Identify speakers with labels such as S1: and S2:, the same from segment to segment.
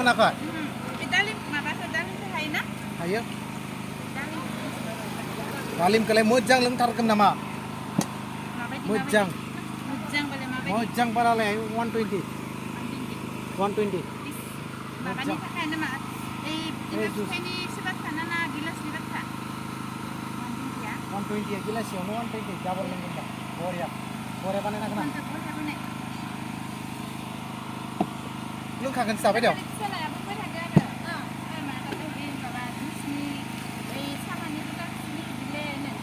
S1: खोनाखै?
S2: दालिम माबाखौ दालिमखौ हायोना?
S1: हायो।
S2: दालिम
S1: दालिमखौलाय मोजां लोंथारगोन नामा?
S2: माबायदि
S1: मोजां
S2: मोजांबालाय माबायदि?
S1: मोजां बारालाय 120 120
S2: माबानि थाखाय नामा?
S1: ओइ
S2: बिदिनो
S1: जुस
S2: फिथाइनि बाथ्रा ना गिलासनि बाथ्रा?
S1: 120 गिलासियावनो 120 डाबल लोंगोन दा बरिया बानायनो हागोन ना? लोंखागोनसो जाबाय दं।
S2: फिसालायाबो फैबाय थादो आरो माबा जुसनि ओइ साहानि दुकाननि बिदिनो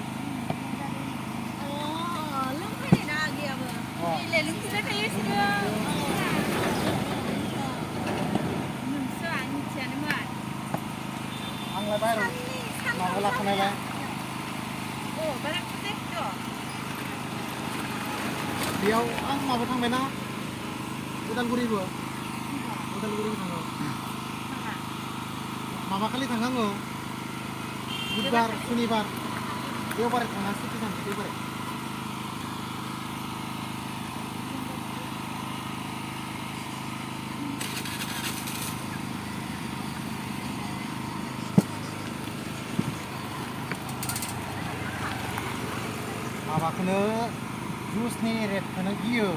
S2: लोंफैनाय ना आगैयाबो लोंफैबाय थायो इसोरो नोंसो आं मिथियानोमोन
S1: आंलाय बाहेराव माबा लाखानायलाय
S2: बारा खोनायाखैथ'
S1: बेयाव आं माबा थांबायना उदालगुरिबो थाङो माबा खालि थाङो आङो बुधबार सुनिबार देवबारै थाङा सुटि थाङो देवबारै माबाखौनो जुसनि रेटखौनो गियो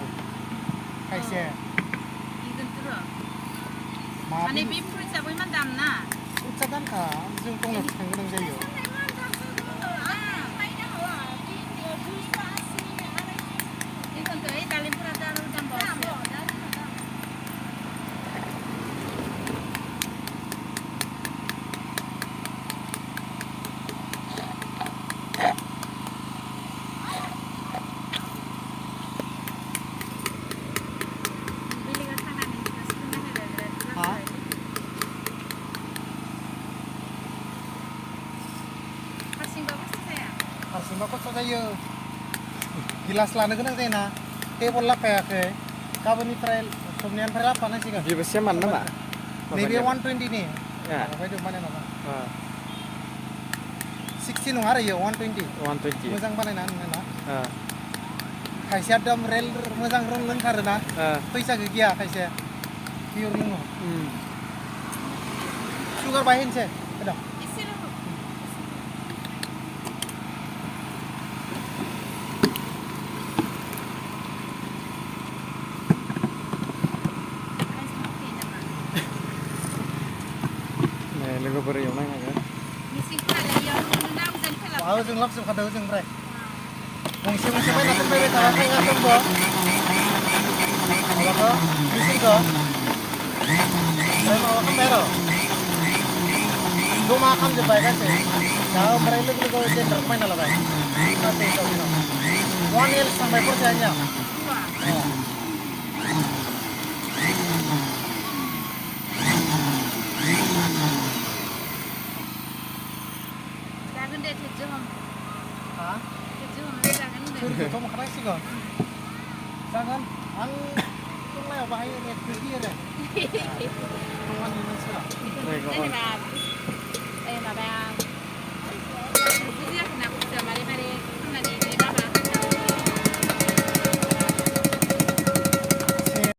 S1: खायसे
S2: माने बे फ्रुइट्सआबो इमान दाम ना
S1: फ्रुइट्सआ दामखा जों टाउनावसो थांनो गोनां जायो
S2: बेखौनोथ' दालिमफोरा दामबावसो
S1: हारसिंबा खस्थ' जायो गिलास लानो गोनां जायोना टेबोल लाफायाखै गाबोननिफ्राय सबनियानिफ्राय लाफानांसिगोन
S3: बेबो सेमान नामा
S1: नैबे 120 नि बायदि माने माबा 60 नङा आरो इयो 120 मोजां बानायना होनो ना खायसेया एकदम रेल मोजां लोंथारोना फैसा गैया खायसे पियर लोङो सुगार बाहाय होनसै
S3: लोगोफोर एवनाय नांगोन
S1: जों लाबोजोबखादों जोंनिफ्राय गंसे बायना दोनफैबाय थाबा थाङा दंबो माबाखौ मेचिनखौ ओमफ्राय माबा खालामबाय आरो जमा खालामजोब्बाय गासै दा ओमफ्राय लोगो लोगो टेन्डार बायना लाबाय 1 एल थांबाय खरसाया
S2: जागोन दे थेजो हम
S1: सोरखौथ' मोनखानांसिगोन जागोन आं टंलायाव बाहाय नेटखौ गियो आरो टंलानि मानसिफोरा
S2: जेनेबा माबाया बुजियाखै नामा